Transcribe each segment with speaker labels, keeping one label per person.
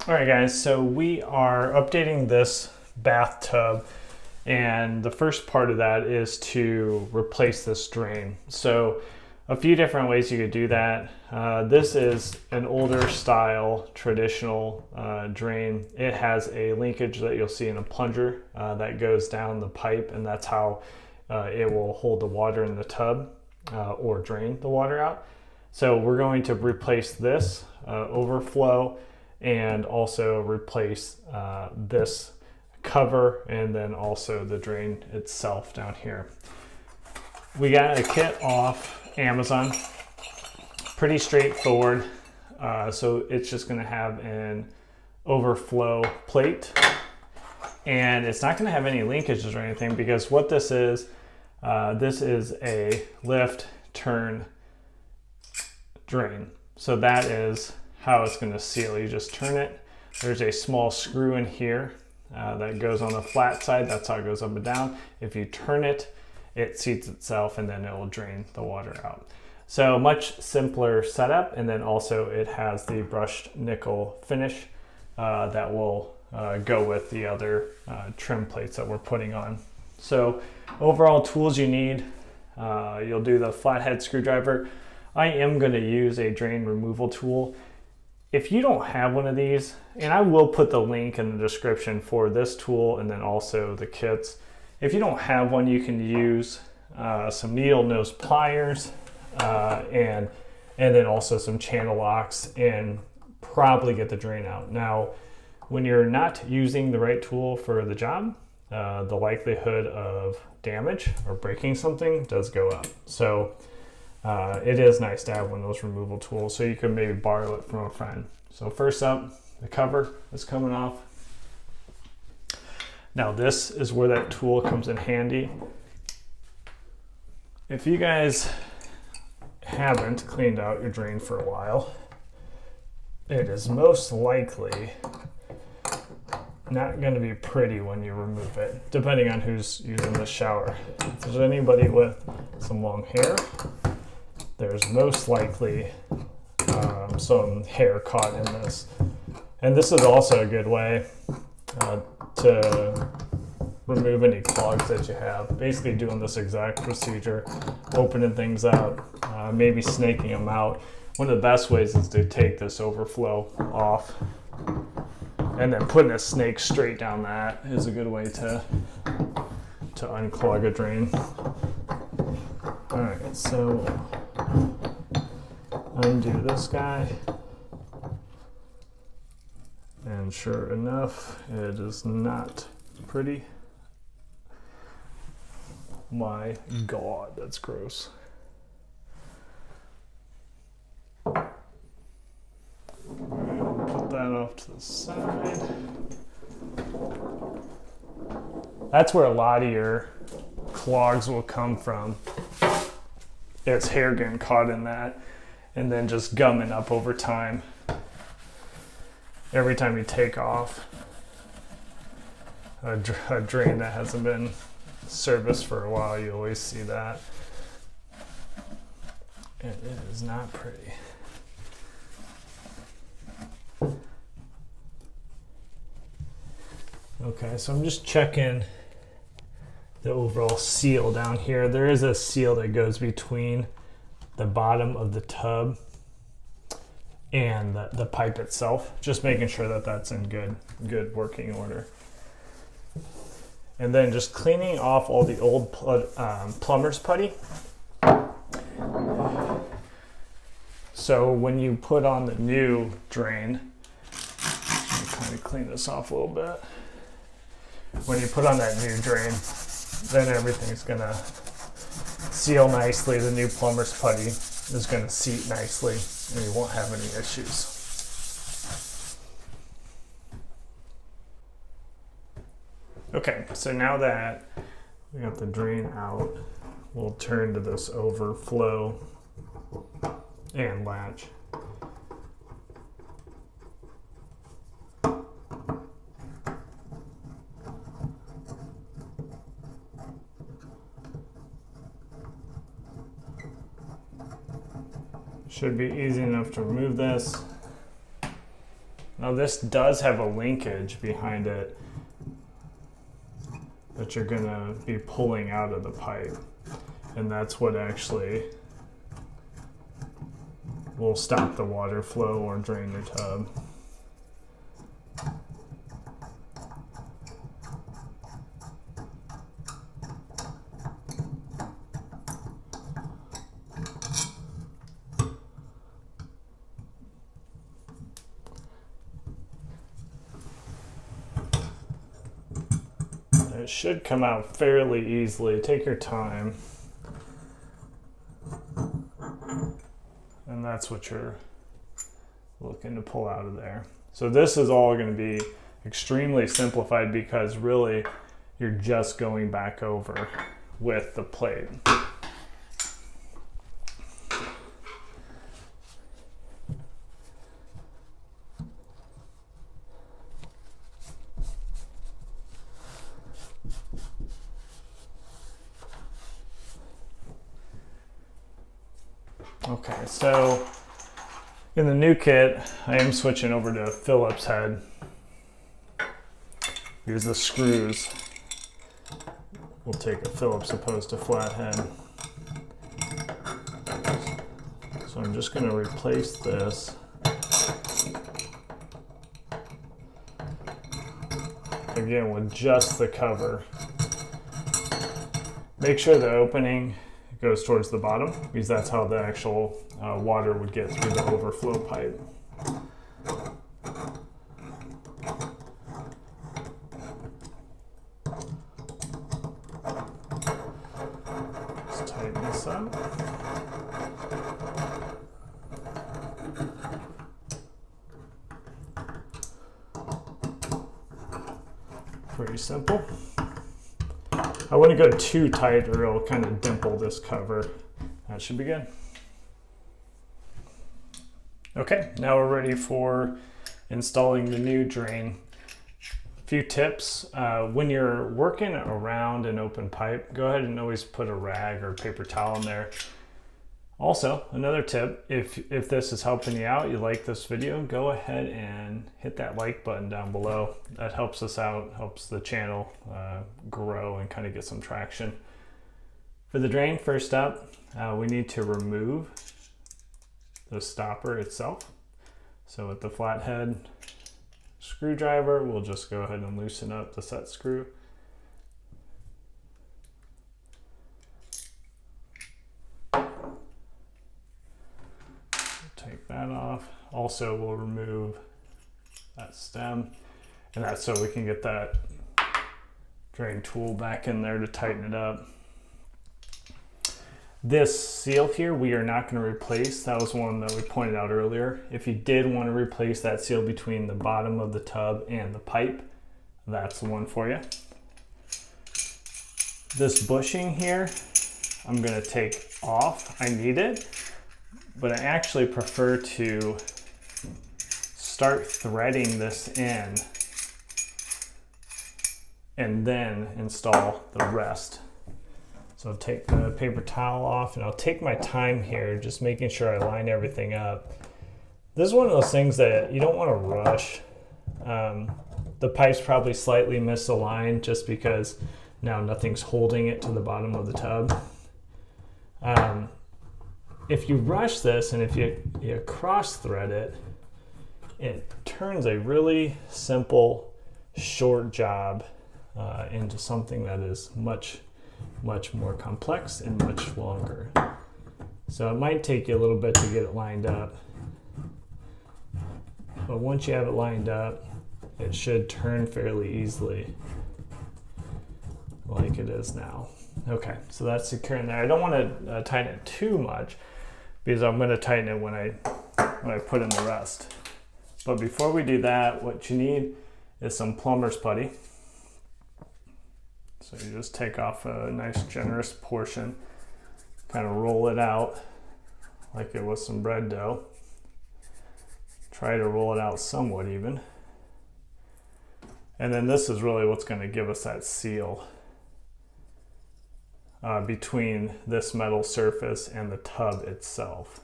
Speaker 1: All right, guys, so we are updating this bathtub, and the first part of that is to replace this drain. So a few different ways you could do that. This is an older style traditional drain. It has a linkage that you'll see in a plunger that goes down the pipe, and that's how it will hold the water in the tub or drain the water out. So we're going to replace this overflow and also replace this cover and then also the drain itself down here. We got a kit off Amazon, pretty straightforward. So it's just going to have an overflow plate, and it's not going to have any linkages or anything, because what this is a lift turn drain. So that is how it's going to seal. You just turn it. There's a small screw in here that goes on the flat side. That's how it goes up and down. If you turn it, it seats itself and then it will drain the water out. So much simpler setup, and then also it has the brushed nickel finish that will go with the other trim plates that we're putting on. So overall tools you need, you'll do the flathead screwdriver. I am going to use a drain removal tool. If you don't have one of these, and I will put the link in the description for this tool and then also the kits. If you don't have one, you can use some needle nose pliers and then also some channel locks, and probably get the drain out. Now, when you're not using the right tool for the job, the likelihood of damage or breaking something does go up. So it is nice to have one of those removal tools, so you can maybe borrow it from a friend. So first up, the cover is coming off. Now this is where that tool comes in handy. If you guys haven't cleaned out your drain for a while, it is most likely not going to be pretty when you remove it, depending on who's using the shower. If there's anybody with some long hair, there's most likely some hair caught in this. And this is also a good way to remove any clogs that you have. Basically doing this exact procedure, opening things out, maybe snaking them out. One of the best ways is to take this overflow off, and then putting a snake straight down that is a good way to unclog a drain. All right, so undo this guy, and sure enough, it is not pretty. My God, that's gross. Put that off to the side. That's where a lot of your clogs will come from. It's hair getting caught in that and then just gumming up over time. Every time you take off a drain that hasn't been serviced for a while, you always see that. And it is not pretty. Okay, so I'm just checking the overall seal down here. There is a seal that goes between the bottom of the tub and the pipe itself. Just making sure that that's in good working order. And then just cleaning off all the old plumber's putty. So when you put on the new drain, I'll kind of clean this off a little bit. When you put on that new drain, then everything's gonna seal nicely. The new plumber's putty is gonna seat nicely, and you won't have any issues. Okay, so now that we got the drain out, we'll turn to this overflow and latch. Should be easy enough to remove this. Now this does have a linkage behind it that you're gonna be pulling out of the pipe. And that's what actually will stop the water flow or drain your tub. It should come out fairly easily. Take your time. And that's what you're looking to pull out of there. So this is all going to be extremely simplified because really you're just going back over with the plate. Okay, so in the new kit, I am switching over to Phillips head. Here's the screws. We'll take a Phillips opposed to flathead. So I'm just going to replace this. Again, with just the cover. Make sure the opening goes towards the bottom because that's how the actual water would get through the overflow pipe. Let's tighten this up. Pretty simple. I wouldn't go too tight or it'll kind of dimple this cover. That should be good. Okay, now we're ready for installing the new drain. A few tips. When you're working around an open pipe, go ahead and always put a rag or paper towel in there. Also, another tip, if this is helping you out, you like this video, go ahead and hit that like button down below. That helps us out, helps the channel grow and kind of get some traction. For the drain, first up, we need to remove the stopper itself. So with the flathead screwdriver, we'll just go ahead and loosen up the set screw. Take that off. Also, we'll remove that stem, and that's so we can get that drain tool back in there to tighten it up. This seal here, we are not going to replace. That was one that we pointed out earlier. If you did want to replace that seal between the bottom of the tub and the pipe, that's the one for you. This bushing here, I'm going to take off. I need it, but I actually prefer to start threading this in and then install the rest. So I'll take the paper towel off and I'll take my time here, just making sure I line everything up. This is one of those things that you don't want to rush. The pipe's probably slightly misaligned just because now nothing's holding it to the bottom of the tub. If you rush this and if you cross thread it, it turns a really simple, short job into something that is much more complex and much longer. So it might take you a little bit to get it lined up, but once you have it lined up, it should turn fairly easily like it is now. Okay, so that's secure in there. I don't want to tighten it too much because I'm going to tighten it when I put in the rest. But before we do that, what you need is some Plumbers Putty. So you just take off a nice generous portion, kind of roll it out like it was some bread dough. Try to roll it out somewhat even. And then this is really what's going to give us that seal between this metal surface and the tub itself.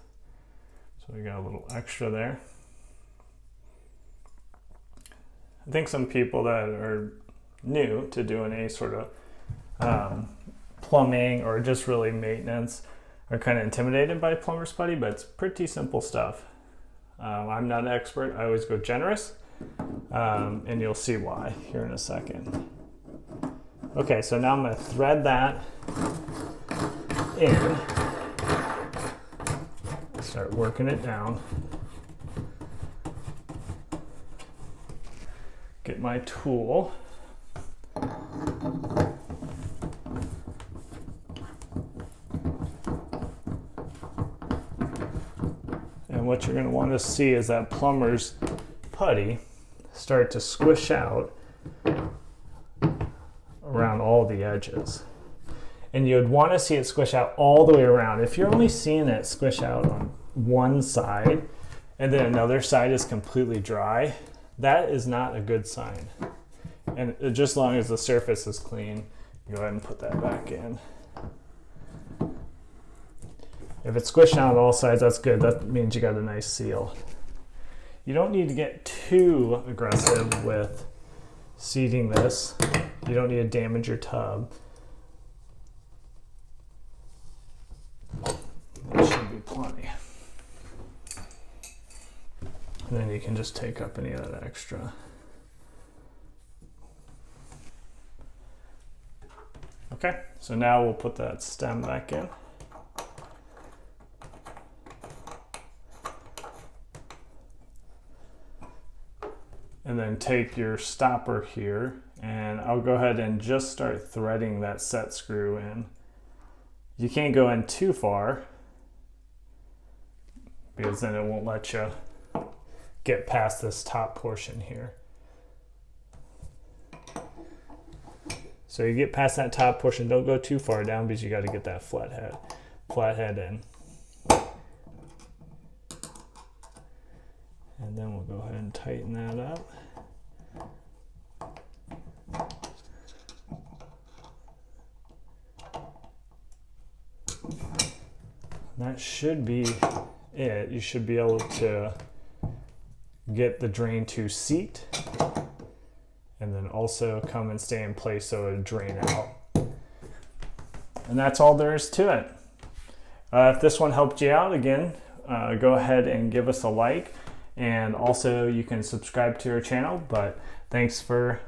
Speaker 1: So we got a little extra there. I think some people that are new to doing any sort of plumbing or just really maintenance are kind of intimidated by Plumbers Putty, but it's pretty simple stuff. I'm not an expert. I always go generous, and you'll see why here in a second. Okay, so now I'm going to thread that in. Start working it down. Get my tool. And what you're going to want to see is that plumber's putty start to squish out around all the edges. And you'd want to see it squish out all the way around. If you're only seeing it squish out on one side and then another side is completely dry, that is not a good sign. And just as long as the surface is clean, go ahead and put that back in. If it's squishing out on all sides, that's good. That means you got a nice seal. You don't need to get too aggressive with seeding this. You don't need to damage your tub. There should be plenty. And then you can just take up any of that extra. Okay, so now we'll put that stem back in. And then take your stopper here, and I'll go ahead and just start threading that set screw in. You can't go in too far because then it won't let you get past this top portion here. So you get past that top portion, don't go too far down because you got to get that flathead in. And then we'll go ahead and tighten that up. That should be it. You should be able to get the drain to seat and then also come and stay in place so it would drain out. And that's all there is to it. If this one helped you out, again, go ahead and give us a like. And also you can subscribe to our channel, but thanks for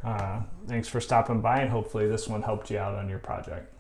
Speaker 1: stopping by, and hopefully this one helped you out on your project.